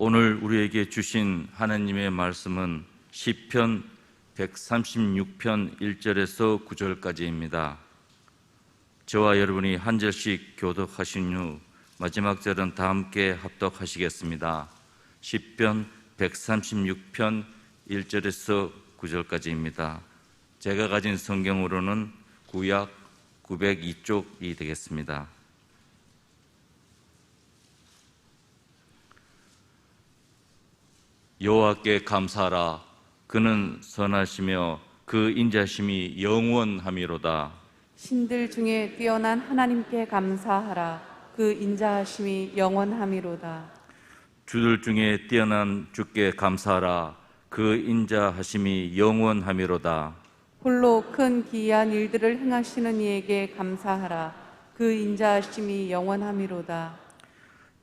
오늘 우리에게 주신 하나님의 말씀은 시편 136편 1절에서 9절까지입니다. 저와 여러분이 한 절씩 교독하신 후 마지막 절은 다 함께 합독하시겠습니다. 시편 136편 1절에서 9절까지입니다. 제가 가진 성경으로는 구약 902쪽이 되겠습니다. 여호와께 감사하라. 그는 선하시며 그 인자심이 영원함이로다. 신들 중에 뛰어난 하나님께 감사하라. 그 인자하심이 영원함이로다. 주들 중에 뛰어난 주께 감사하라. 그 인자하심이 영원함이로다. 홀로 큰 기이한 일들을 행하시는 이에게 감사하라. 그 인자하심이 영원함이로다.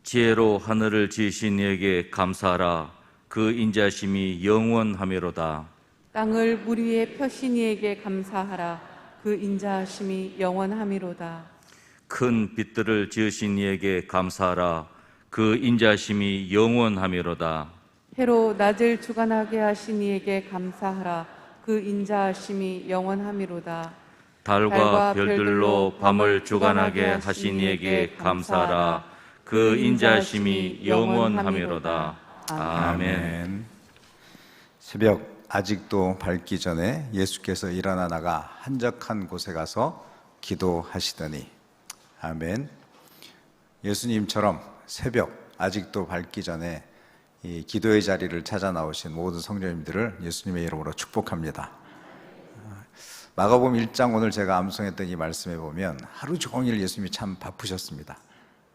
지혜로 하늘을 지으신 이에게 감사하라. 그 인자심이 영원함이로다. 땅을 물 위에 펴신 이에게 감사하라. 그 인자하심이 영원함이로다. 큰 빛들을 지으신 이에게 감사하라. 그 인자심이 영원함이로다. 해로 낮을 주관하게 하신 이에게 감사하라. 그 인자하심이 영원함이로다. 달과 별들로 밤을 주관하게 하신 이에게 감사하라. 그 인자심이 영원함이로다. 아멘. 새벽 아직도 밝기 전에 예수께서 일어나 나가 한적한 곳에 가서 기도하시더니. 아멘. 예수님처럼 새벽 아직도 밝기 전에 이 기도의 자리를 찾아 나오신 모든 성도님들을 예수님의 이름으로 축복합니다. 마가복음 1장 오늘 제가 암송했던 이 말씀에 보면 하루 종일 예수님이 참 바쁘셨습니다.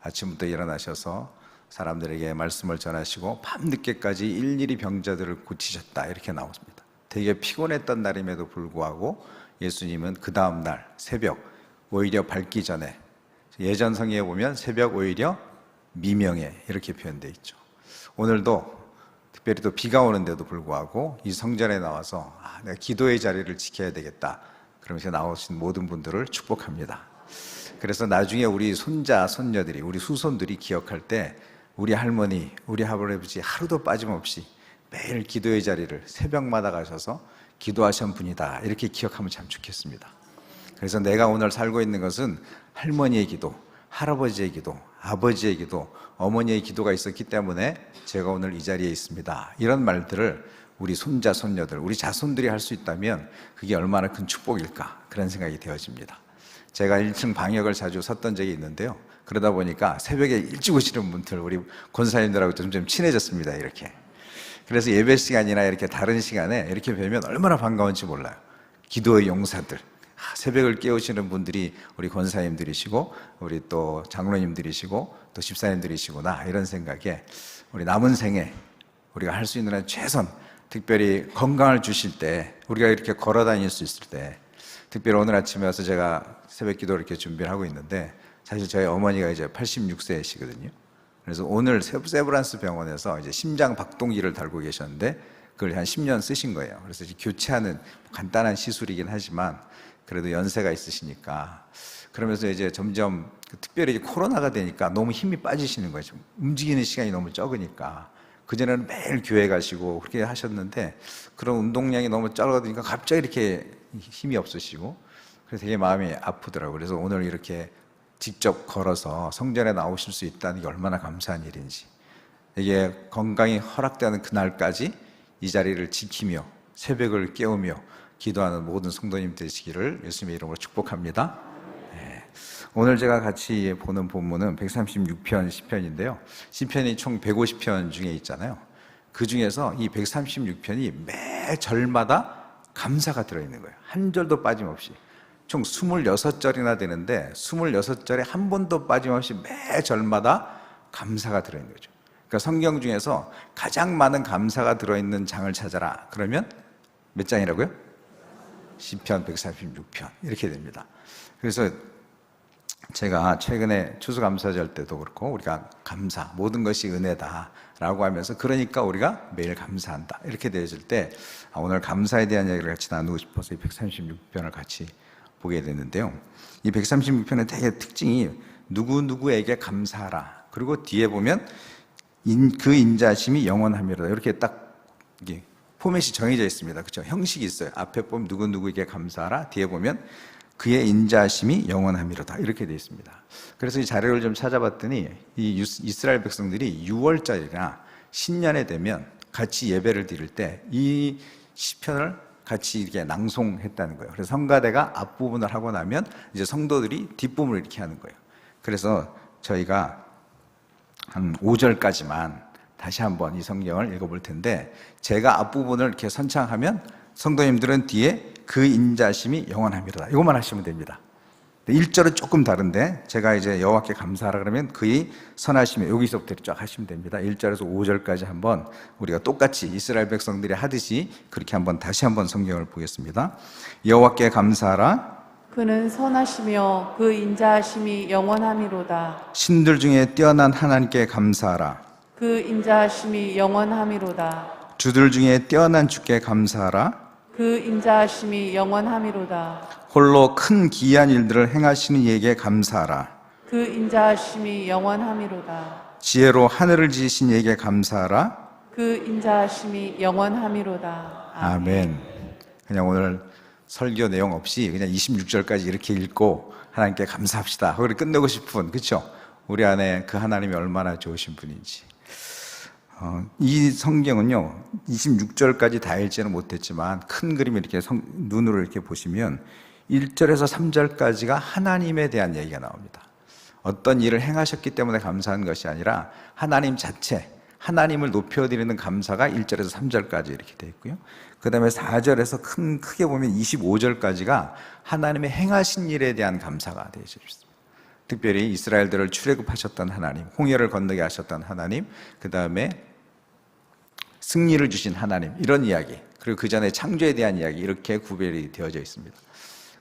아침부터 일어나셔서 사람들에게 말씀을 전하시고 밤늦게까지 일일이 병자들을 고치셨다 이렇게 나옵니다. 되게 피곤했던 날임에도 불구하고 예수님은 그 다음 날 새벽 오히려 밝기 전에, 예전 성경에 보면 새벽 오히려 미명에 이렇게 표현되어 있죠. 오늘도 특별히 또 비가 오는데도 불구하고 이 성전에 나와서 내가 기도의 자리를 지켜야 되겠다 그러면서 나오신 모든 분들을 축복합니다. 그래서 나중에 우리 손자, 손녀들이, 우리 후손들이 기억할 때 우리 할머니, 우리 할아버지 하루도 빠짐없이 매일 기도의 자리를 새벽마다 가셔서 기도하신 분이다 이렇게 기억하면 참 좋겠습니다. 그래서 내가 오늘 살고 있는 것은 할머니의 기도, 할아버지의 기도, 아버지의 기도, 어머니의 기도가 있었기 때문에 제가 오늘 이 자리에 있습니다. 이런 말들을 우리 손자, 손녀들, 우리 자손들이 할 수 있다면 그게 얼마나 큰 축복일까 그런 생각이 되어집니다. 제가 1층 방역을 자주 섰던 적이 있는데요. 그러다 보니까 새벽에 일찍 오시는 분들, 우리 권사님들하고 점점 친해졌습니다. 이렇게. 그래서 예배 시간이나 이렇게 다른 시간에 이렇게 뵈면 얼마나 반가운지 몰라요. 기도의 용사들, 새벽을 깨우시는 분들이 우리 권사님들이시고 우리 또 장로님들이시고 또 집사님들이시구나 이런 생각에 우리 남은 생에 우리가 할 수 있는 한 최선, 특별히 건강을 주실 때, 우리가 이렇게 걸어 다닐 수 있을 때, 특별히 오늘 아침에 와서 제가 새벽 기도를 이렇게 준비를 하고 있는데 사실 저희 어머니가 이제 86세이시거든요. 그래서 오늘 세브란스 병원에서 이제 심장 박동기를 달고 계셨는데 그걸 한 10년 쓰신 거예요. 그래서 이제 교체하는 간단한 시술이긴 하지만 그래도 연세가 있으시니까 그러면서 이제 점점 특별히 이제 코로나가 되니까 너무 힘이 빠지시는 거예요. 움직이는 시간이 너무 적으니까. 그전에는 매일 교회 가시고 그렇게 하셨는데 그런 운동량이 너무 적어지니까 갑자기 이렇게 힘이 없으시고 그래서 되게 마음이 아프더라고요. 그래서 오늘 이렇게 직접 걸어서 성전에 나오실 수 있다는 게 얼마나 감사한 일인지, 이게 건강이 허락되는 그날까지 이 자리를 지키며 새벽을 깨우며 기도하는 모든 성도님 되시기를 예수님의 이름으로 축복합니다. 네. 오늘 제가 같이 보는 본문은 136편 시편인데요. 시편이 총 150편 중에 있잖아요. 그 중에서 이 136편이 매 절마다 감사가 들어있는 거예요. 한 절도 빠짐없이. 총 26절이나 되는데 26절에 한 번도 빠짐없이 매 절마다 감사가 들어있는 거죠. 그러니까 성경 중에서 가장 많은 감사가 들어있는 장을 찾아라. 그러면 몇 장이라고요? 시편 136편 이렇게 됩니다. 그래서 제가 최근에 추수감사절 때도 그렇고 우리가 감사, 모든 것이 은혜다 라고 하면서 그러니까 우리가 매일 감사한다 이렇게 되어질 때 오늘 감사에 대한 이야기를 같이 나누고 싶어서 이 136편을 같이 보게 됐는데요. 이 136편의 되게 특징이 누구누구에게 감사하라. 그리고 뒤에 보면 그 인자심이 영원함이로다. 이렇게 딱 이게 포맷이 정해져 있습니다. 그렇죠? 형식이 있어요. 앞에 보면 누구누구에게 감사하라. 뒤에 보면 그의 인자심이 영원함이로다. 이렇게 되어 있습니다. 그래서 이 자료를 좀 찾아봤더니 이 이스라엘 백성들이 6월절이나 신년에 되면 같이 예배를 드릴 때 이 시편을 같이 이렇게 낭송했다는 거예요. 그래서 성가대가 앞부분을 하고 나면 이제 성도들이 뒷부분을 이렇게 하는 거예요. 그래서 저희가 한 5절까지만 다시 한번 이 성경을 읽어볼 텐데, 제가 앞부분을 이렇게 선창하면 성도님들은 뒤에 그 인자심이 영원함이로다. 이것만 하시면 됩니다. 1절은 조금 다른데, 제가 이제 여호와께 감사하라 그러면 그의 선하심이, 여기서부터 쫙 하시면 됩니다. 1절에서 5절까지 한번 우리가 똑같이 이스라엘 백성들이 하듯이 그렇게 한번 다시 한번 성경을 보겠습니다. 여호와께 감사하라. 그는 선하시며 그 인자하심이 영원함이로다. 신들 중에 뛰어난 하나님께 감사하라. 그 인자하심이 영원함이로다. 주들 중에 뛰어난 주께 감사하라. 그 인자하심이 영원함이로다. 홀로 큰 기이한 일들을 행하시는 이에게 감사하라. 그 인자하심이 영원함이로다. 지혜로 하늘을 지으신 이에게 감사하라. 그 인자하심이 영원함이로다. 아멘. 그냥 오늘 설교 내용 없이 그냥 26절까지 이렇게 읽고 하나님께 감사합시다. 그걸 끝내고 싶은, 그렇죠? 우리 안에 그 하나님이 얼마나 좋으신 분인지. 이 성경은요, 26절까지 다 읽지는 못했지만 큰 그림을 이렇게 눈으로 이렇게 보시면 1절에서 3절까지가 하나님에 대한 얘기가 나옵니다. 어떤 일을 행하셨기 때문에 감사한 것이 아니라 하나님 자체, 하나님을 높여드리는 감사가 1절에서 3절까지 이렇게 되어 있고요. 그 다음에 4절에서 크게 보면 25절까지가 하나님의 행하신 일에 대한 감사가 되어 있습니다. 특별히 이스라엘들을 출애굽하셨던 하나님, 홍해를 건너게 하셨던 하나님, 그 다음에 승리를 주신 하나님, 이런 이야기, 그리고 그 전에 창조에 대한 이야기, 이렇게 구별이 되어져 있습니다.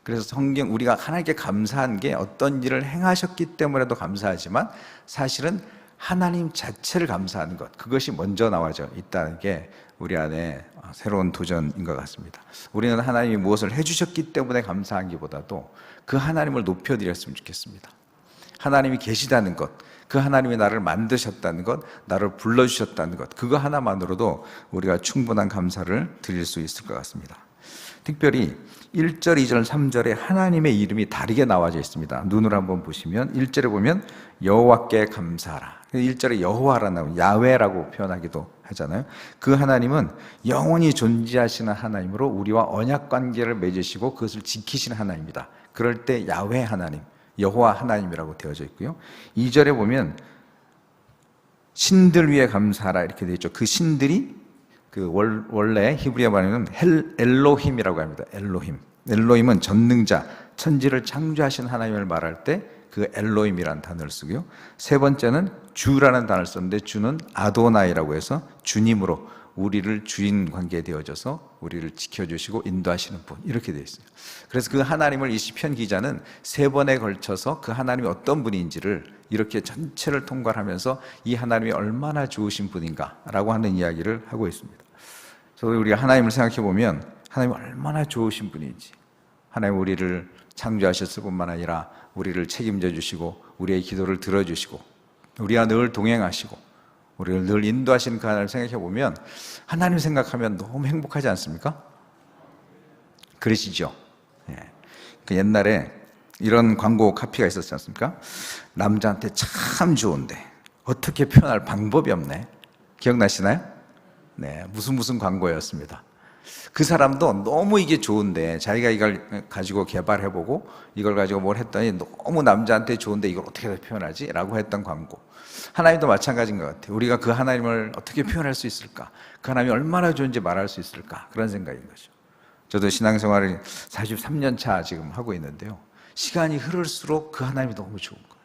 그래서 성경, 우리가 하나님께 감사한 게 어떤 일을 행하셨기 때문에도 감사하지만 사실은 하나님 자체를 감사하는 것, 그것이 먼저 나와져 있다는 게 우리 안에 새로운 도전인 것 같습니다. 우리는 하나님이 무엇을 해주셨기 때문에 감사하기보다도 그 하나님을 높여드렸으면 좋겠습니다. 하나님이 계시다는 것, 그 하나님이 나를 만드셨다는 것, 나를 불러주셨다는 것, 그거 하나만으로도 우리가 충분한 감사를 드릴 수 있을 것 같습니다. 특별히 1절, 2절, 3절에 하나님의 이름이 다르게 나와져 있습니다. 눈으로 한번 보시면 1절에 보면 여호와께 감사하라. 1절에 여호와라는 야훼라고 표현하기도 하잖아요. 그 하나님은 영원히 존재하시는 하나님으로 우리와 언약 관계를 맺으시고 그것을 지키시는 하나님입니다. 그럴 때 야훼 하나님, 여호와 하나님이라고 되어져 있고요. 2절에 보면 신들 위에 감사하라 이렇게 되어 있죠. 그 신들이 원래 히브리어 말하면 엘로힘이라고 합니다. 엘로힘은 전능자, 천지를 창조하신 하나님을 말할 때 그 엘로힘이라는 단어를 쓰고요. 세 번째는 주라는 단어를 썼는데, 주는 아도나이라고 해서 주님으로 우리를 주인 관계에 되어져서 우리를 지켜주시고 인도하시는 분, 이렇게 되어 있어요. 그래서 그 하나님을 이 시편 기자는 3번에 걸쳐서 그 하나님이 어떤 분인지를 이렇게 전체를 통괄하면서 이 하나님이 얼마나 좋으신 분인가라고 하는 이야기를 하고 있습니다. 그래서 우리가 하나님을 생각해 보면 하나님이 얼마나 좋으신 분인지, 하나님 우리를 창조하셨을 뿐만 아니라 우리를 책임져 주시고 우리의 기도를 들어주시고 우리와 늘 동행하시고 우리를 늘 인도하시는 그 하나님을 생각해 보면 하나님 생각하면 너무 행복하지 않습니까? 그러시죠? 예. 그 옛날에 이런 광고 카피가 있었지 않습니까? 남자한테 참 좋은데 어떻게 표현할 방법이 없네. 기억나시나요? 네, 무슨 광고였습니다. 그 사람도 너무 이게 좋은데 자기가 이걸 가지고 개발해보고 이걸 가지고 뭘 했더니 너무 남자한테 좋은데 이걸 어떻게 표현하지? 라고 했던 광고. 하나님도 마찬가지인 것 같아요. 우리가 그 하나님을 어떻게 표현할 수 있을까? 그 하나님이 얼마나 좋은지 말할 수 있을까? 그런 생각인 거죠. 저도 신앙생활을 43년 차 지금 하고 있는데요. 시간이 흐를수록 그 하나님이 너무 좋은 거예요.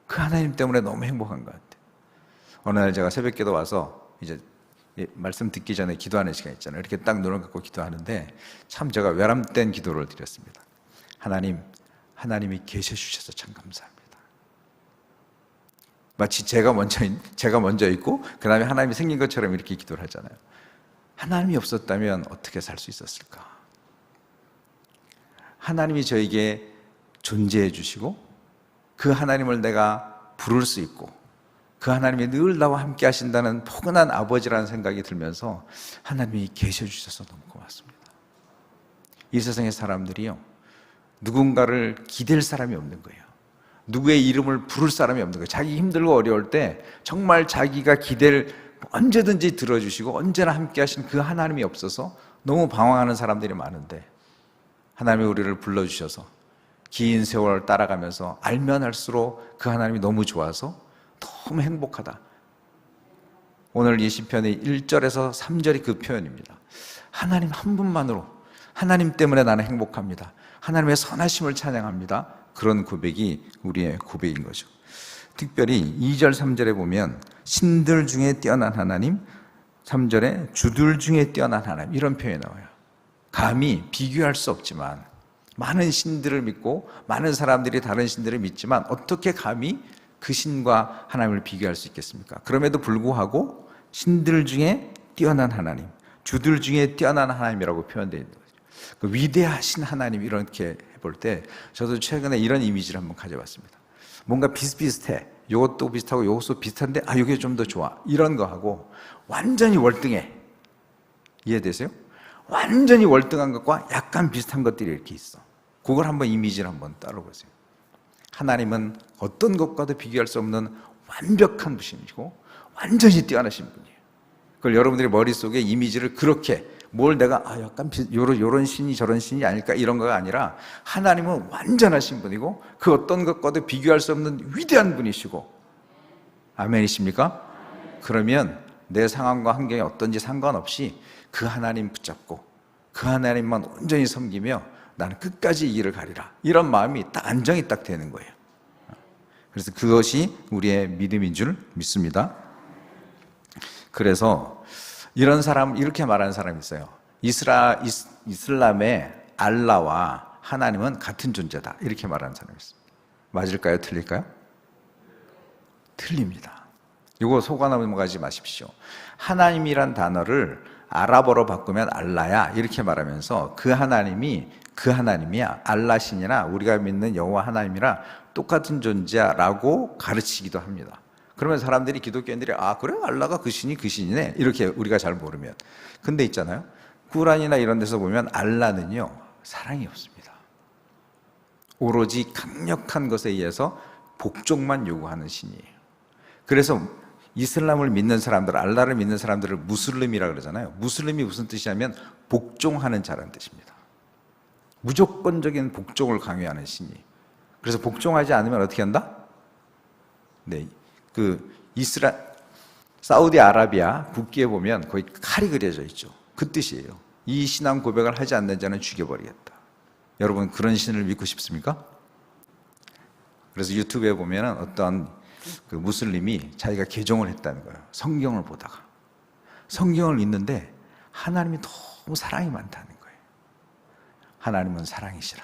그 하나님 때문에 너무 행복한 것 같아요. 어느 날 제가 새벽기도 와서 이제 말씀 듣기 전에 기도하는 시간 있잖아요. 이렇게 딱 눈을 감고 기도하는데 참 제가 외람된 기도를 드렸습니다. 하나님이 계셔 주셔서 참 감사합니다. 마치 제가 먼저 있고 그 다음에 하나님이 생긴 것처럼 이렇게 기도를 하잖아요. 하나님이 없었다면 어떻게 살 수 있었을까? 하나님이 저에게 존재해 주시고 그 하나님을 내가 부를 수 있고 그 하나님이 늘 나와 함께 하신다는 포근한 아버지라는 생각이 들면서 하나님이 계셔주셔서 너무 고맙습니다. 이 세상의 사람들이요, 누군가를 기댈 사람이 없는 거예요. 누구의 이름을 부를 사람이 없는 거예요. 자기 힘들고 어려울 때 정말 자기가 기댈, 언제든지 들어주시고 언제나 함께 하신 그 하나님이 없어서 너무 방황하는 사람들이 많은데, 하나님이 우리를 불러주셔서 긴 세월 따라가면서 알면 할수록 그 하나님이 너무 좋아서 너무 행복하다. 오늘 이 시편의 1절에서 3절이 그 표현입니다. 하나님 한 분만으로, 하나님 때문에 나는 행복합니다. 하나님의 선하심을 찬양합니다. 그런 고백이 우리의 고백인 거죠. 특별히 2절 3절에 보면 신들 중에 뛰어난 하나님, 3절에 주들 중에 뛰어난 하나님, 이런 표현이 나와요. 감히 비교할 수 없지만, 많은 신들을 믿고 많은 사람들이 다른 신들을 믿지만 어떻게 감히 그 신과 하나님을 비교할 수 있겠습니까? 그럼에도 불구하고 신들 중에 뛰어난 하나님, 주들 중에 뛰어난 하나님이라고 표현되어 있는 거죠. 그 위대하신 하나님, 이렇게 해볼 때 저도 최근에 이런 이미지를 한번 가져봤습니다. 뭔가 비슷비슷해, 이것도 비슷하고 이것도 비슷한데 이게 좀 더 좋아, 이런 거하고 완전히 월등해, 이해되세요? 완전히 월등한 것과 약간 비슷한 것들이 이렇게 있어. 그걸 한번 이미지를 한번 따라보세요. 하나님은 어떤 것과도 비교할 수 없는 완벽한 분이시고 완전히 뛰어나신 분이에요. 그걸 여러분들이 머릿속에 이미지를 그렇게, 뭘 내가 약간 요런 신이 저런 신이 아닐까, 이런 거가 아니라 하나님은 완전하신 분이고 그 어떤 것과도 비교할 수 없는 위대한 분이시고, 아멘이십니까? 그러면 내 상황과 환경이 어떤지 상관없이 그 하나님 붙잡고 그 하나님만 온전히 섬기며 나는 끝까지 이 길을 가리라, 이런 마음이 딱 안정이 딱 되는 거예요. 그래서 그것이 우리의 믿음인 줄 믿습니다. 그래서 이런 사람, 이렇게 말하는 사람이 있어요. 이슬람의 알라와 하나님은 같은 존재다, 이렇게 말하는 사람이 있어요. 맞을까요? 틀릴까요? 틀립니다. 이거 속아 넘어가지 마십시오. 하나님이란 단어를 아랍어로 바꾸면 알라야, 이렇게 말하면서 그 하나님이야, 알라신이나 우리가 믿는 여호와 하나님이랑 똑같은 존재라고 가르치기도 합니다. 그러면 사람들이, 기독교인들이 그래? 알라가 그 신이네, 이렇게 우리가 잘 모르면. 근데 있잖아요, 꾸란이나 이런 데서 보면 알라는요, 사랑이 없습니다. 오로지 강력한 것에 의해서 복종만 요구하는 신이에요. 그래서 이슬람을 믿는 사람들, 알라를 믿는 사람들을 무슬림이라고 그러잖아요. 무슬림이 무슨 뜻이냐면 복종하는 자라는 뜻입니다. 무조건적인 복종을 강요하는 신이. 그래서 복종하지 않으면 어떻게 한다? 네, 사우디아라비아 국기에 보면 거의 칼이 그려져 있죠. 그 뜻이에요. 이 신앙 고백을 하지 않는 자는 죽여버리겠다. 여러분, 그런 신을 믿고 싶습니까? 그래서 유튜브에 보면 어떤 그 무슬림이 자기가 개종을 했다는 거예요. 성경을 보다가. 성경을 읽는데 하나님이 너무 사랑이 많다는 거예요. 하나님은 사랑이시라.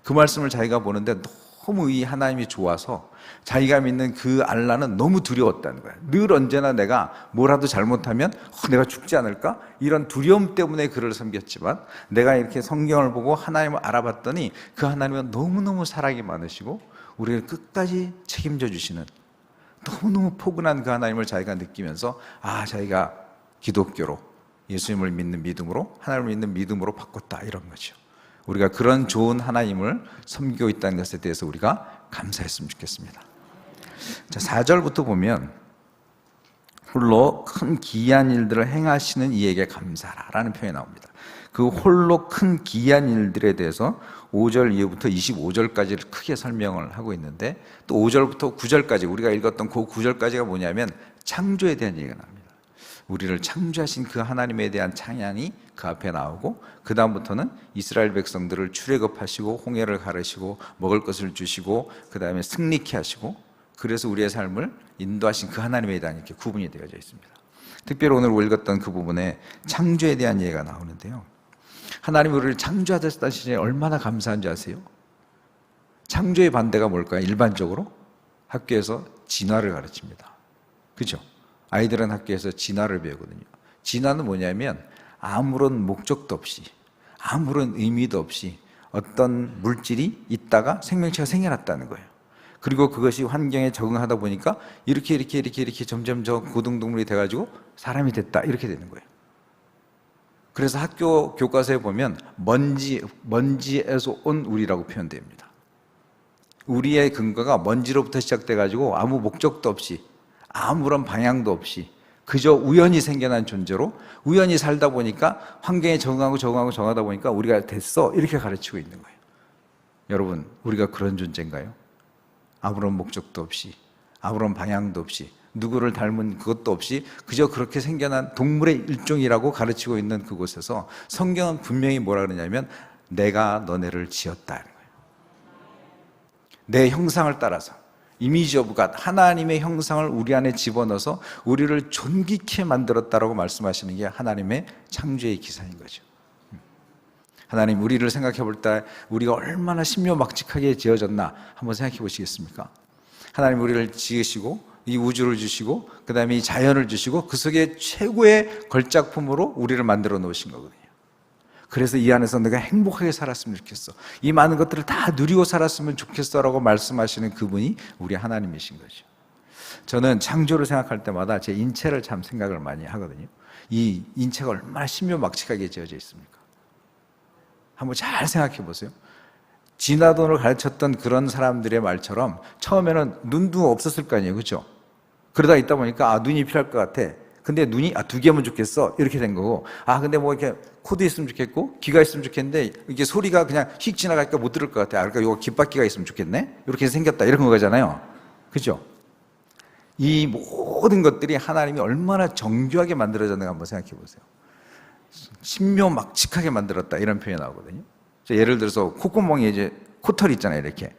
그 말씀을 자기가 보는데 너무 이 하나님이 좋아서 자기가 믿는 그 알라는 너무 두려웠다는 거예요. 늘 언제나 내가 뭐라도 잘못하면 내가 죽지 않을까? 이런 두려움 때문에 그를 섬겼지만, 내가 이렇게 성경을 보고 하나님을 알아봤더니 그 하나님은 너무너무 사랑이 많으시고 우리를 끝까지 책임져 주시는, 너무너무 포근한 그 하나님을 자기가 느끼면서 자기가 기독교로, 예수님을 믿는 믿음으로, 하나님을 믿는 믿음으로 바꿨다, 이런 거죠. 우리가 그런 좋은 하나님을 섬기고 있다는 것에 대해서 우리가 감사했으면 좋겠습니다. 자, 4절부터 보면 홀로 큰 기이한 일들을 행하시는 이에게 감사라라는 표현이 나옵니다. 그 홀로 큰 기이한 일들에 대해서 5절 이후부터 25절까지를 크게 설명을 하고 있는데, 또 5절부터 9절까지 우리가 읽었던 그 9절까지가 뭐냐면 창조에 대한 얘기가 나옵니다. 우리를 창조하신 그 하나님에 대한 찬양이 그 앞에 나오고, 그 다음부터는 이스라엘 백성들을 출애굽하시고 홍해를 가르시고 먹을 것을 주시고 그 다음에 승리케 하시고, 그래서 우리의 삶을 인도하신 그 하나님에 대한 이렇게 구분이 되어져 있습니다. 특별히 오늘 읽었던 그 부분에 창조에 대한 얘기가 나오는데요, 하나님이 우리를 창조하셨다는 시절에 얼마나 감사한지 아세요? 창조의 반대가 뭘까요? 일반적으로 학교에서 진화를 가르칩니다. 그죠? 아이들은 학교에서 진화를 배우거든요. 진화는 뭐냐면 아무런 목적도 없이, 아무런 의미도 없이 어떤 물질이 있다가 생명체가 생겨났다는 거예요. 그리고 그것이 환경에 적응하다 보니까 이렇게 점점 저 고등동물이 돼가지고 사람이 됐다, 이렇게 되는 거예요. 그래서 학교 교과서에 보면 먼지에서 온 우리라고 표현됩니다. 우리의 근거가 먼지로부터 시작돼가지고 아무 목적도 없이 아무런 방향도 없이 그저 우연히 생겨난 존재로 우연히 살다 보니까 환경에 적응하다 보니까 우리가 됐어, 이렇게 가르치고 있는 거예요. 여러분, 우리가 그런 존재인가요? 아무런 목적도 없이 아무런 방향도 없이 누구를 닮은 그것도 없이 그저 그렇게 생겨난 동물의 일종이라고 가르치고 있는 그곳에서 성경은 분명히 뭐라 그러냐면 내가 너네를 지었다, 내 형상을 따라서, 이미지 오브 갓, 하나님의 형상을 우리 안에 집어넣어서 우리를 존귀케 만들었다라고 말씀하시는 게 하나님의 창조의 기사인 거죠. 하나님, 우리를 생각해 볼 때 우리가 얼마나 신묘막직하게 지어졌나 한번 생각해 보시겠습니까? 하나님 우리를 지으시고 이 우주를 주시고 그 다음에 이 자연을 주시고 그 속에 최고의 걸작품으로 우리를 만들어 놓으신 거거든요. 그래서 이 안에서 내가 행복하게 살았으면 좋겠어, 이 많은 것들을 다 누리고 살았으면 좋겠어 라고 말씀하시는 그분이 우리 하나님이신 거죠. 저는 창조를 생각할 때마다 제 인체를 참 생각을 많이 하거든요. 이 인체가 얼마나 신묘막직하게 지어져 있습니까? 한번 잘 생각해 보세요. 진화론을 가르쳤던 그런 사람들의 말처럼 처음에는 눈도 없었을 거 아니에요, 그렇죠? 그러다 있다 보니까 눈이 필요할 것 같아. 근데 눈이 2개면 좋겠어, 이렇게 된 거고, 근데 뭐 이렇게 코도 있으면 좋겠고 귀가 있으면 좋겠는데 이게 소리가 그냥 휙 지나가니까 못 들을 것 같아. 그러니까 이거 귓바퀴가 있으면 좋겠네, 이렇게 생겼다, 이런 거잖아요, 그렇죠? 이 모든 것들이 하나님이 얼마나 정교하게 만들어졌는가 한번 생각해 보세요. 신묘막직하게 만들었다, 이런 표현이 나오거든요. 예를 들어서 콧구멍에 이제 코털이 있잖아요, 이렇게.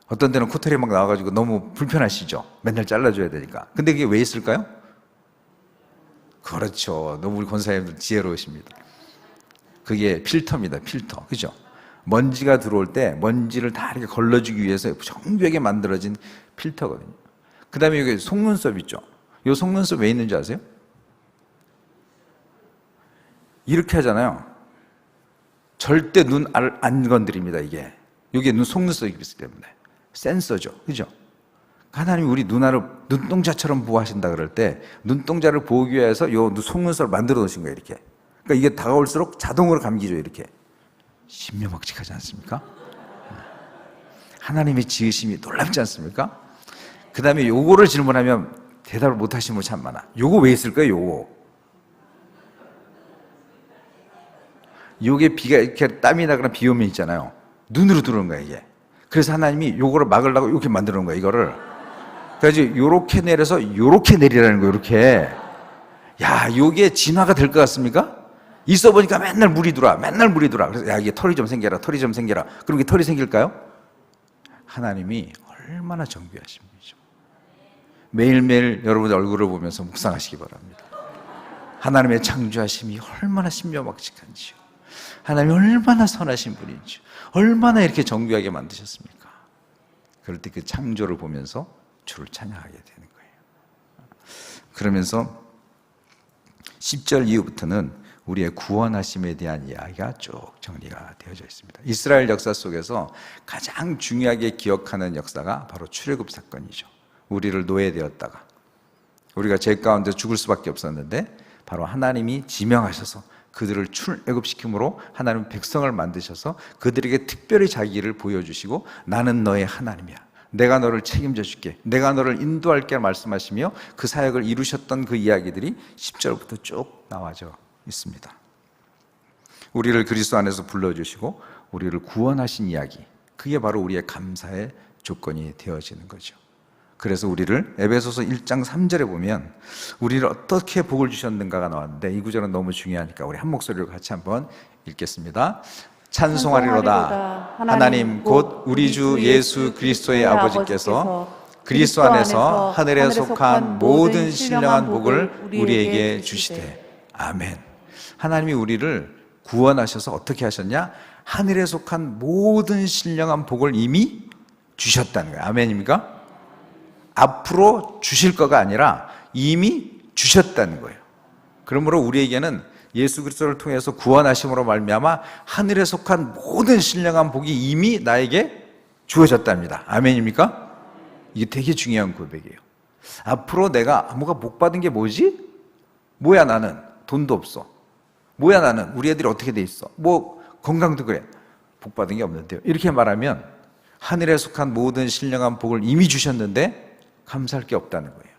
어떤 데는 코털이 막 나와가지고 너무 불편하시죠? 맨날 잘라줘야 되니까. 근데 그게 왜 있을까요? 그렇죠. 너무 우리 권사님들 지혜로우십니다. 그게 필터입니다, 필터. 그죠? 먼지가 들어올 때 먼지를 다 이렇게 걸러주기 위해서 정교하게 만들어진 필터거든요. 그 다음에 여기 속눈썹 있죠? 이 속눈썹 왜 있는지 아세요? 이렇게 하잖아요. 절대 눈 안 건드립니다, 이게. 이게 속눈썹이 있기 때문에. 센서죠, 그죠? 하나님이 우리 눈동자처럼 보호하신다 그럴 때 눈동자를 보호하기 위해서 요 속눈썹을 만들어 놓으신 거예요, 이렇게. 그러니까 이게 다가올수록 자동으로 감기죠, 이렇게. 신묘막직하지 않습니까? 하나님의 지으심이 놀랍지 않습니까? 그 다음에 요거를 질문하면 대답을 못 하시는 분 참 많아. 요거 왜 있을까요, 요거? 요게 비가 이렇게 땀이 나거나 비 오면 있잖아요. 눈으로 들어오는 거야, 이게. 그래서 하나님이 요거를 막으려고 이렇게 만들어 놓은 거야, 이거를. 그래서 요렇게 내려서 요렇게 내리라는 거예요, 요렇게. 야, 요게 진화가 될 것 같습니까? 있어 보니까 맨날 물이 들어와. 그래서 야, 이게 털이 좀 생겨라. 그럼 이게 털이 생길까요? 하나님이 얼마나 정교하신 분이죠. 매일매일 여러분의 얼굴을 보면서 묵상하시기 바랍니다. 하나님의 창조하심이 얼마나 신묘막직한지요. 하나님이 얼마나 선하신 분인지요. 얼마나 이렇게 정교하게 만드셨습니까? 그럴 때 그 창조를 보면서 주를 찬양하게 되는 거예요. 그러면서 10절 이후부터는 우리의 구원하심에 대한 이야기가 쭉 정리가 되어져 있습니다. 이스라엘 역사 속에서 가장 중요하게 기억하는 역사가 바로 출애굽 사건이죠. 우리를 노예되었다가 우리가 죄 가운데 죽을 수밖에 없었는데 바로 하나님이 지명하셔서 그들을 출애굽시킴으로 하나님 백성을 만드셔서 그들에게 특별히 자기를 보여주시고 나는 너의 하나님이야, 내가 너를 책임져 줄게, 내가 너를 인도할게 말씀하시며 그 사역을 이루셨던 그 이야기들이 10절부터 쭉 나와져 있습니다. 우리를 그리스도 안에서 불러주시고 우리를 구원하신 이야기, 그게 바로 우리의 감사의 조건이 되어지는 거죠. 그래서 우리를 에베소서 1장 3절에 보면 우리를 어떻게 복을 주셨는가가 나왔는데 이 구절은 너무 중요하니까 우리 한 목소리로 같이 한번 읽겠습니다. 찬송하리로다 하나님 곧 우리 주 예수 그리스도의 아버지께서 그리스도 안에서 하늘에 속한 모든 신령한 복을 우리에게 주시되. 아멘. 하나님이 우리를 구원하셔서 어떻게 하셨냐? 하늘에 속한 모든 신령한 복을 이미 주셨다는 거예요. 아멘입니까? 앞으로 주실 거가 아니라 이미 주셨다는 거예요. 그러므로 우리에게는 예수 그리스도를 통해서 구원하심으로 말미암아 하늘에 속한 모든 신령한 복이 이미 나에게 주어졌답니다. 아멘입니까? 이게 되게 중요한 고백이에요. 앞으로 내가 뭐가 복 받은 게 뭐지? 뭐야 나는 돈도 없어. 뭐야 나는 우리 애들이 어떻게 돼 있어? 뭐 건강도 그래. 복 받은 게 없는데요. 이렇게 말하면 하늘에 속한 모든 신령한 복을 이미 주셨는데 감사할 게 없다는 거예요.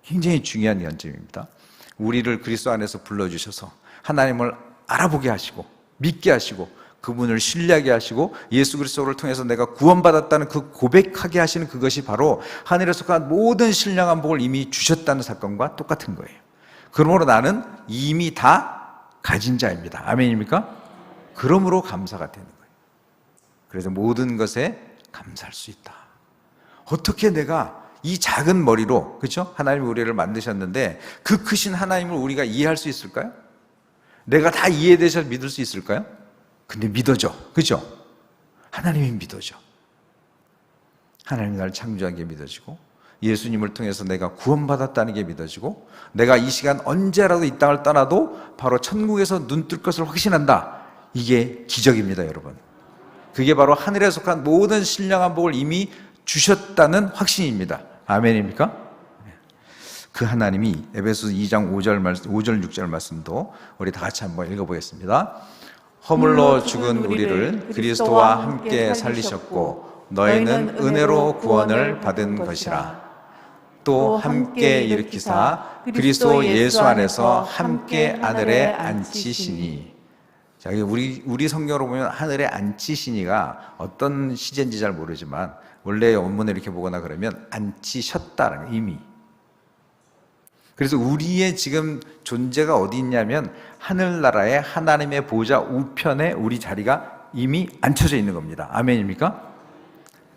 굉장히 중요한 관점입니다. 우리를 그리스도 안에서 불러주셔서 하나님을 알아보게 하시고 믿게 하시고 그분을 신뢰하게 하시고 예수 그리스도를 통해서 내가 구원받았다는 그 고백하게 하시는 그것이 바로 하늘에 속한 모든 신령한 복을 이미 주셨다는 사건과 똑같은 거예요. 그러므로 나는 이미 다 가진 자입니다. 아멘입니까? 그러므로 감사가 되는 거예요. 그래서 모든 것에 감사할 수 있다. 어떻게 내가 이 작은 머리로, 그렇죠? 하나님이 우리를 만드셨는데 그 크신 하나님을 우리가 이해할 수 있을까요? 내가 다 이해되셔서 믿을 수 있을까요? 근데 믿어져. 그죠? 하나님이 믿어져. 하나님이 나를 창조한 게 믿어지고 예수님을 통해서 내가 구원받았다는 게 믿어지고 내가 이 시간 언제라도 이 땅을 떠나도 바로 천국에서 눈 뜰 것을 확신한다. 이게 기적입니다, 여러분. 그게 바로 하늘에 속한 모든 신령한 복을 이미 주셨다는 확신입니다. 아멘입니까? 그 하나님이 에베소서 2장 5절 6절 말씀도 우리 다 같이 한번 읽어보겠습니다. 허물로 죽은 우리를 그리스도와 함께 살리셨고 너희는 은혜로 구원을 받은 것이라. 또 함께 일으키사 그리스도 예수 안에서 함께 하늘에 앉히시니. 자, 우리 성경으로 보면 하늘에 앉히시니가 어떤 시제인지 잘 모르지만 원래 원문을 이렇게 보거나 그러면 앉히셨다는 의미. 그래서 우리의 지금 존재가 어디 있냐면 하늘나라의 하나님의 보좌 우편에 우리 자리가 이미 앉혀져 있는 겁니다. 아멘입니까?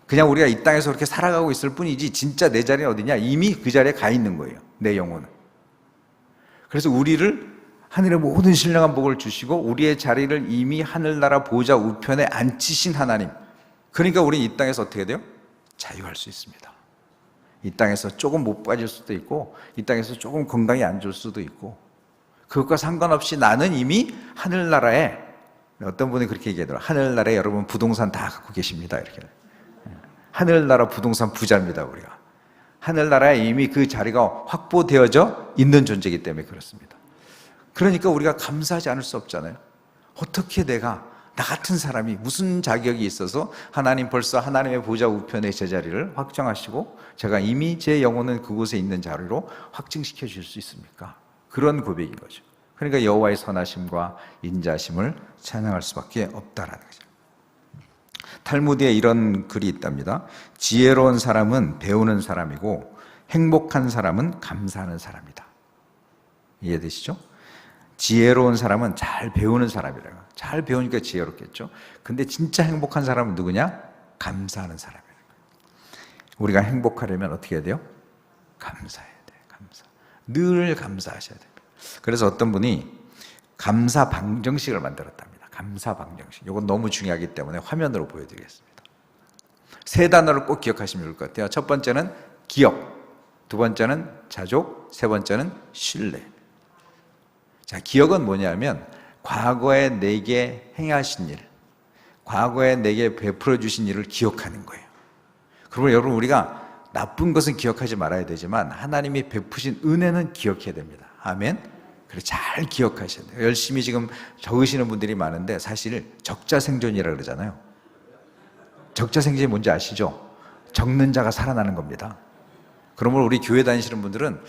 그냥 우리가 이 땅에서 그렇게 살아가고 있을 뿐이지 진짜 내 자리는 어디냐? 이미 그 자리에 가 있는 거예요. 내 영혼은. 그래서 우리를 하늘의 모든 신령한 복을 주시고 우리의 자리를 이미 하늘나라 보좌 우편에 앉히신 하나님. 그러니까 우리는 이 땅에서 어떻게 돼요? 자유할 수 있습니다. 이 땅에서 조금 못 빠질 수도 있고 이 땅에서 조금 건강이 안 좋을 수도 있고 그것과 상관없이 나는 이미 하늘나라에, 어떤 분이 그렇게 얘기하더라고요. 하늘나라에 여러분 부동산 다 갖고 계십니다. 이렇게. 하늘나라 부동산 부자입니다, 우리가. 하늘나라에 이미 그 자리가 확보되어져 있는 존재이기 때문에 그렇습니다. 그러니까 우리가 감사하지 않을 수 없잖아요. 어떻게 내가 나 같은 사람이 무슨 자격이 있어서 하나님 벌써 하나님의 보좌 우편의 제 자리를 확정하시고 제가 이미 제 영혼은 그곳에 있는 자리로 확증시켜 줄 수 있습니까? 그런 고백인 거죠. 그러니까 여호와의 선하심과 인자심을 찬양할 수밖에 없다라는 거죠. 탈무드에 이런 글이 있답니다. 지혜로운 사람은 배우는 사람이고 행복한 사람은 감사하는 사람이다. 이해되시죠? 지혜로운 사람은 잘 배우는 사람이라고. 잘 배우니까 지혜롭겠죠. 근데 진짜 행복한 사람은 누구냐? 감사하는 사람이라고. 우리가 행복하려면 어떻게 해야 돼요? 감사해야 돼요. 감사. 늘 감사하셔야 됩니다. 그래서 어떤 분이 감사 방정식을 만들었답니다. 감사 방정식. 이건 너무 중요하기 때문에 화면으로 보여드리겠습니다. 세 단어를 꼭 기억하시면 좋을 것 같아요. 첫 번째는 기억, 두 번째는 자족, 세 번째는 신뢰. 자, 기억은 뭐냐면 과거에 내게 행하신 일, 과거에 내게 베풀어 주신 일을 기억하는 거예요. 그러면 여러분 우리가 나쁜 것은 기억하지 말아야 되지만 하나님이 베푸신 은혜는 기억해야 됩니다. 아멘. 그래서 잘 기억하셔야 돼요. 열심히 지금 적으시는 분들이 많은데 사실 적자생존이라고 그러잖아요. 적자생존이 뭔지 아시죠? 적는 자가 살아나는 겁니다. 그러므로 우리 교회 다니시는 분들은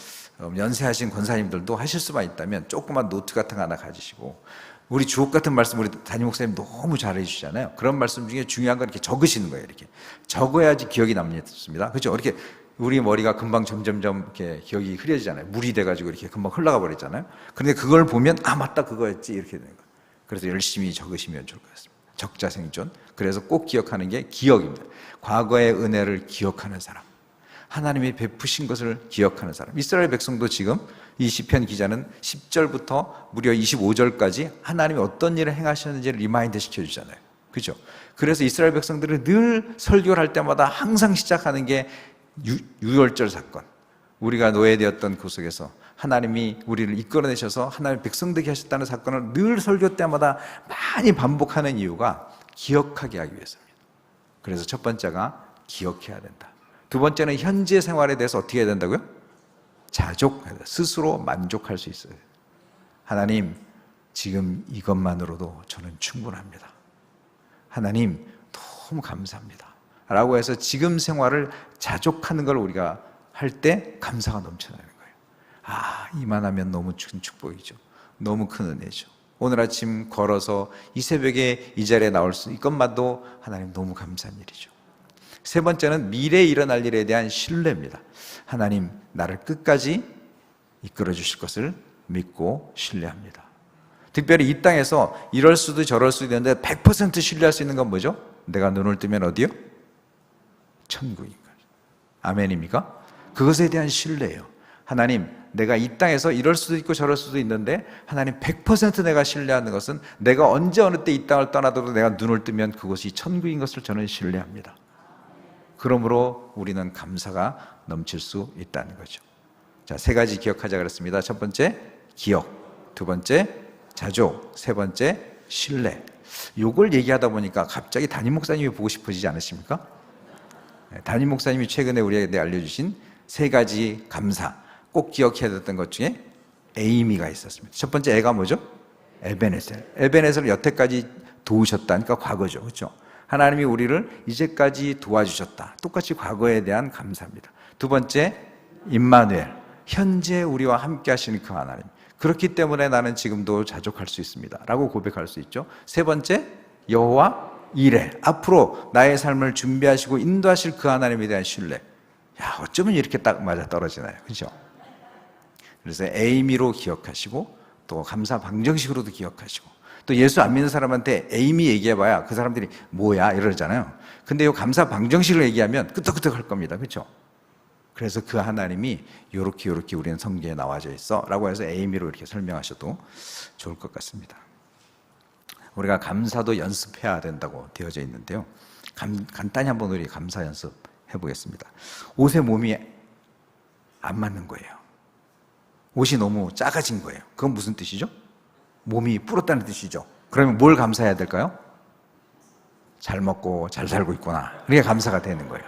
연세하신 권사님들도 하실 수만 있다면 조그만 노트 같은 거 하나 가지시고, 우리 주옥 같은 말씀 우리 담임 목사님 너무 잘해 주시잖아요. 그런 말씀 중에 중요한 건 이렇게 적으시는 거예요. 이렇게 적어야지 기억이 남습니다. 그렇죠? 이렇게 우리 머리가 금방 점점점 이렇게 기억이 흐려지잖아요. 물이 돼가지고 이렇게 금방 흘러가 버리잖아요. 그런데 그걸 보면 아 맞다 그거였지 이렇게 되는 거예요. 그래서 열심히 적으시면 좋을 것 같습니다. 적자생존. 그래서 꼭 기억하는 게 기억입니다. 과거의 은혜를 기억하는 사람, 하나님이 베푸신 것을 기억하는 사람. 이스라엘 백성도 지금 이 시편 기자는 10절부터 무려 25절까지 하나님이 어떤 일을 행하셨는지를 리마인드 시켜주잖아요. 그죠? 그래서 이스라엘 백성들은 늘 설교를 할 때마다 항상 시작하는 게 유월절 사건. 우리가 노예되었던 그 속에서 하나님이 우리를 이끌어내셔서 하나님 백성 되게 하셨다는 사건을 늘 설교 때마다 많이 반복하는 이유가 기억하게 하기 위해서입니다. 그래서 첫 번째가 기억해야 된다. 두 번째는 현재 생활에 대해서 어떻게 해야 된다고요? 스스로 만족할 수 있어요. 하나님, 지금 이것만으로도 저는 충분합니다. 하나님, 너무 감사합니다. 라고 해서 지금 생활을 자족하는 걸 우리가 할 때 감사가 넘쳐나는 거예요. 이만하면 너무 큰 축복이죠. 너무 큰 은혜죠. 오늘 아침 걸어서 이 새벽에 이 자리에 나올 수 이것만도 하나님 너무 감사한 일이죠. 세 번째는 미래에 일어날 일에 대한 신뢰입니다. 하나님, 나를 끝까지 이끌어 주실 것을 믿고 신뢰합니다. 특별히 이 땅에서 이럴 수도 저럴 수도 있는데 100% 신뢰할 수 있는 건 뭐죠? 내가 눈을 뜨면 어디요? 천국인 거죠. 아멘입니까? 그것에 대한 신뢰예요. 하나님, 내가 이 땅에서 이럴 수도 있고 저럴 수도 있는데 하나님 100% 내가 신뢰하는 것은 내가 언제 어느 때 이 땅을 떠나더라도 내가 눈을 뜨면 그것이 천국인 것을 저는 신뢰합니다. 그러므로 우리는 감사가 넘칠 수 있다는 거죠. 자, 세 가지 기억하자 그랬습니다. 첫 번째, 기억. 두 번째, 자족. 세 번째, 신뢰. 요걸 얘기하다 보니까 갑자기 담임 목사님이 보고 싶어지지 않으십니까? 담임 목사님이 최근에 우리에게 알려주신 세 가지 감사, 꼭 기억해야 됐던 것 중에 에이미가 있었습니다. 첫 번째 애가 뭐죠? 에베네셀. 에베네셀을 여태까지 도우셨다니까 과거죠. 그렇죠? 하나님이 우리를 이제까지 도와주셨다. 똑같이 과거에 대한 감사입니다. 두 번째, 임마누엘. 현재 우리와 함께 하시는 그 하나님. 그렇기 때문에 나는 지금도 자족할 수 있습니다. 라고 고백할 수 있죠. 세 번째, 여호와 이레. 앞으로 나의 삶을 준비하시고 인도하실 그 하나님에 대한 신뢰. 야, 어쩌면 이렇게 딱 맞아 떨어지나요? 그렇죠? 그래서 에이미로 기억하시고 또 감사 방정식으로도 기억하시고 또 예수 안 믿는 사람한테 에이미 얘기해봐야 그 사람들이 뭐야 이러잖아요. 근데 이 감사 방정식을 얘기하면 끄떡끄떡 할 겁니다. 그렇죠? 그래서 그 하나님이 요렇게 우리는 성경에 나와져 있어 라고 해서 에이미로 이렇게 설명하셔도 좋을 것 같습니다. 우리가 감사도 연습해야 된다고 되어져 있는데요. 간단히 한번 우리 감사 연습 해보겠습니다. 옷에 몸이 안 맞는 거예요. 옷이 너무 작아진 거예요. 그건 무슨 뜻이죠? 몸이 불었다는 뜻이죠. 그러면 뭘 감사해야 될까요? 잘 먹고 잘 살고 있구나. 그게 감사가 되는 거예요.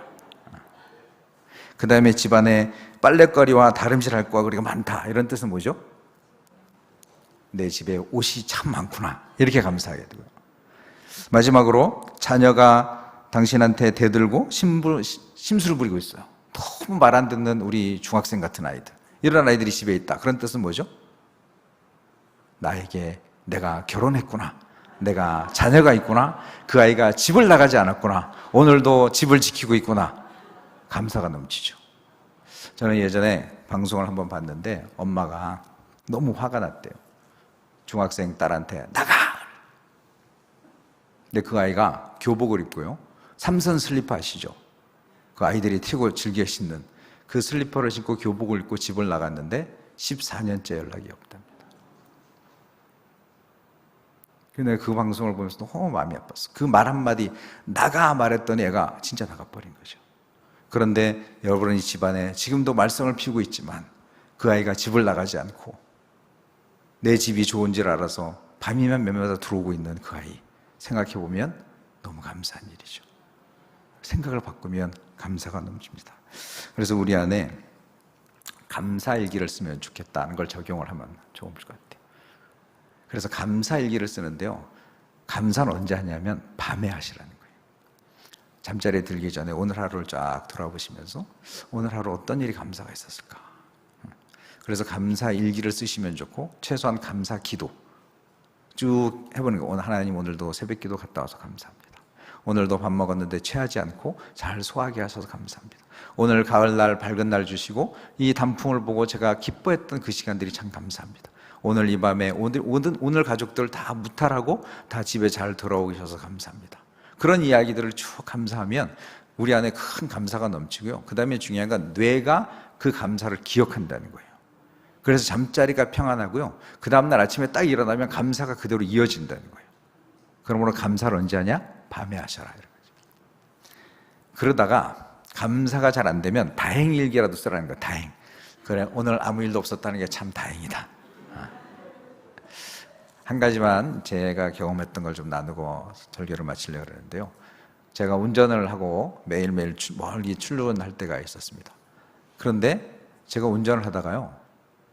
그 다음에 집안에 빨랫거리와 다름질할 거리가 많다. 이런 뜻은 뭐죠? 내 집에 옷이 참 많구나. 이렇게 감사하게 되고요. 마지막으로 자녀가 당신한테 대들고 심술을 부리고 있어요. 너무 말 안 듣는 우리 중학생 같은 아이들. 이런 아이들이 집에 있다. 그런 뜻은 뭐죠? 나에게 내가 결혼했구나. 내가 자녀가 있구나. 그 아이가 집을 나가지 않았구나. 오늘도 집을 지키고 있구나. 감사가 넘치죠. 저는 예전에 방송을 한번 봤는데 엄마가 너무 화가 났대요. 중학생 딸한테 나가! 근데 그 아이가 교복을 입고요. 삼선 슬리퍼 아시죠? 그 아이들이 튀고 즐겨 신는 그 슬리퍼를 신고 교복을 입고 집을 나갔는데 14년째 연락이 없답니다. 근데 그 방송을 보면서 너무 마음이 아팠어. 그 말 한마디 나가 말했더니 애가 진짜 나가버린 거죠. 그런데 여러분은 이 집안에 지금도 말썽을 피우고 있지만 그 아이가 집을 나가지 않고 내 집이 좋은 줄 알아서 밤이면 매마다 들어오고 있는 그 아이 생각해보면 너무 감사한 일이죠. 생각을 바꾸면 감사가 넘칩니다. 그래서 우리 안에 감사일기를 쓰면 좋겠다는 걸 적용을 하면 좋을 것 같아요. 그래서 감사일기를 쓰는데요. 감사는 언제 하냐면 밤에 하시라는 거예요. 잠자리에 들기 전에 오늘 하루를 쫙 돌아보시면서 오늘 하루 어떤 일이 감사가 있었을까. 그래서 감사일기를 쓰시면 좋고 최소한 감사기도 쭉 해보는 거예요. 오늘 하나님 오늘도 새벽기도 갔다 와서 감사합니다. 오늘도 밥 먹었는데 체하지 않고 잘 소화하게 하셔서 감사합니다. 오늘 가을날 밝은 날 주시고 이 단풍을 보고 제가 기뻐했던 그 시간들이 참 감사합니다. 오늘 이 밤에 오늘 가족들 다 무탈하고 다 집에 잘 돌아오게 하셔서 감사합니다. 그런 이야기들을 쭉 감사하면 우리 안에 큰 감사가 넘치고요. 그 다음에 중요한 건 뇌가 그 감사를 기억한다는 거예요. 그래서 잠자리가 평안하고요. 그 다음날 아침에 딱 일어나면 감사가 그대로 이어진다는 거예요. 그러므로 감사를 언제 하냐? 밤에 하셔라. 이런 거죠. 그러다가 감사가 잘 안 되면 다행일기라도 쓰라는 거예요. 다행. 그래, 오늘 아무 일도 없었다는 게 참 다행이다. 한 가지만 제가 경험했던 걸 좀 나누고 설교를 마치려고 그러는데요. 제가 운전을 하고 매일매일 멀리 출근할 때가 있었습니다. 그런데 제가 운전을 하다가요,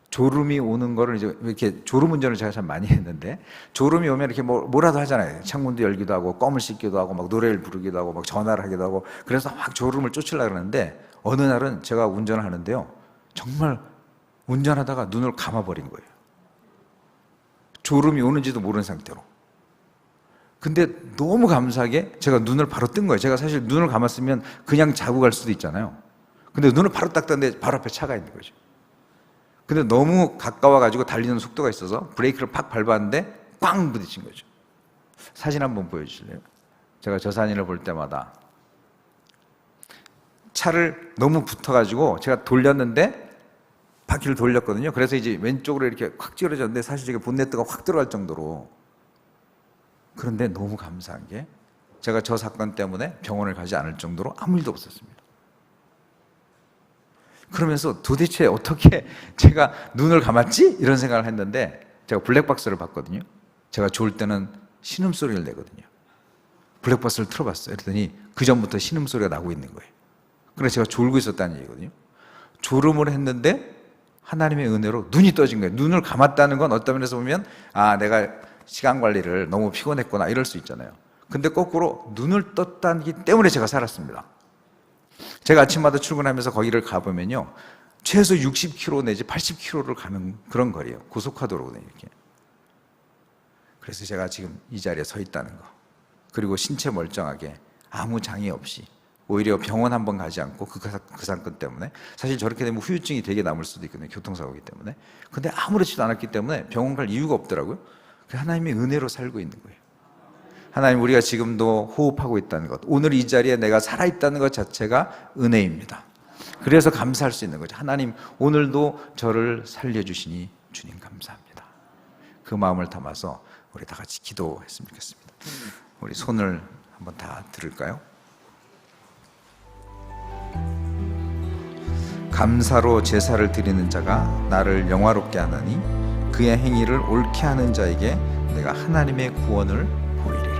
졸음이 오는 거를 이제 이렇게 졸음 운전을 제가 참 많이 했는데, 졸음이 오면 이렇게 뭐라도 하잖아요. 창문도 열기도 하고 껌을 씹기도 하고 막 노래를 부르기도 하고 막 전화를 하기도 하고, 그래서 막 졸음을 쫓으려고 그러는데, 어느 날은 제가 운전을 하는데요, 정말 운전하다가 눈을 감아버린 거예요. 졸음이 오는지도 모르는 상태로. 근데 너무 감사하게 제가 눈을 바로 뜬 거예요. 제가 사실 눈을 감았으면 그냥 자고 갈 수도 있잖아요. 근데 눈을 바로 딱 떴는데 바로 앞에 차가 있는 거죠. 근데 너무 가까워가지고 달리는 속도가 있어서 브레이크를 팍 밟았는데 꽝 부딪힌 거죠. 사진 한번 보여주실래요? 제가 저 사진을 볼 때마다 차를 너무 붙어가지고 제가 돌렸는데, 바퀴를 돌렸거든요. 그래서 이제 왼쪽으로 이렇게 확 찌그러졌는데, 사실 제가 본네트가 확 들어갈 정도로. 그런데 너무 감사한 게, 제가 저 사건 때문에 병원을 가지 않을 정도로 아무 일도 없었습니다. 그러면서 도대체 어떻게 제가 눈을 감았지? 이런 생각을 했는데, 제가 블랙박스를 봤거든요. 제가 좋을 때는 신음소리를 내거든요. 블랙박스를 틀어봤어요. 그랬더니 그 전부터 신음소리가 나고 있는 거예요. 그래서 제가 졸고 있었다는 얘기거든요. 졸음을 했는데 하나님의 은혜로 눈이 떠진 거예요. 눈을 감았다는 건 어떤 면에서 보면, 아, 내가 시간 관리를 너무 피곤했구나, 이럴 수 있잖아요. 근데 거꾸로 눈을 떴다기 때문에 제가 살았습니다. 제가 아침마다 출근하면서 거기를 가보면요, 최소 60km 내지 80km를 가는 그런 거리예요. 고속화도로거든요, 이렇게. 그래서 제가 지금 이 자리에 서 있다는 거, 그리고 신체 멀쩡하게 아무 장애 없이, 오히려 병원 한번 가지 않고 그 사건 때문에, 사실 저렇게 되면 후유증이 되게 남을 수도 있거든요, 교통사고이기 때문에. 근데 아무렇지도 않았기 때문에 병원 갈 이유가 없더라고요. 하나님의 은혜로 살고 있는 거예요. 하나님, 우리가 지금도 호흡하고 있다는 것, 오늘 이 자리에 내가 살아있다는 것 자체가 은혜입니다. 그래서 감사할 수 있는 거죠. 하나님, 오늘도 저를 살려주시니 주님 감사합니다. 그 마음을 담아서 우리 다 같이 기도했으면 좋겠습니다. 우리 손을 한번 다 들을까요? 감사로 제사를 드리는 자가 나를 영화롭게 하나니 그의 행위를 옳게 하는 자에게 내가 하나님의 구원을 보이리라.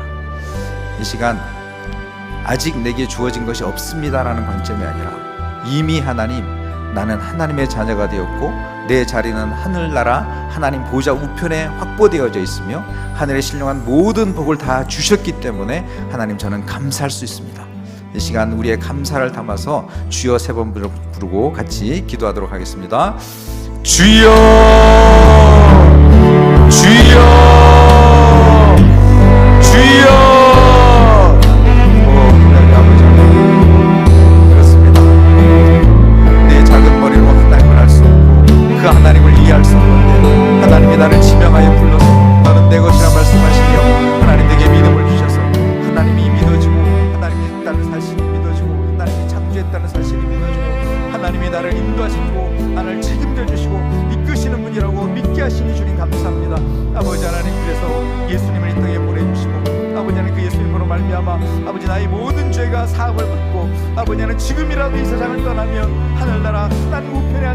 이 시간 아직 내게 주어진 것이 없습니다라는 관점이 아니라, 이미 하나님, 나는 하나님의 자녀가 되었고 내 자리는 하늘나라 하나님 보좌 우편에 확보되어져 있으며 하늘의 신령한 모든 복을 다 주셨기 때문에 하나님, 저는 감사할 수 있습니다. 이 시간 우리의 감사를 담아서 주여 3번 부르고 같이 기도하도록 하겠습니다. 주여, 주여, 주여. 하나님 아버지, 그렇습니다. 내 작은 머리로 하나님을 알 수 없고 그 하나님을 이해할 수 없는데, 하나님이 나를 지명하여 불러서 너는 내 것이라 말씀하시며 하나님 내게 믿음을 주셔서 하나님이 믿어지고, 하나님이 했다는 사실이 믿어지고, 하나님이 창조했다는 사실이 믿어지고, 하나님이 나를 인도하시고 나를 책임져 주시고 이끄시는 분이라고 믿게 하시니 주님 감사합니다. 아버지 하나님, 그래서 예수님을 이 땅에 보내주시고, 아버지 하나님, 그 예수님으로 말미암아 아버지 나의 모든 죄가 사함을 받고, 아버지 하나님, 지금이라도 이 세상을 떠나면 하늘나라 하나님 우편에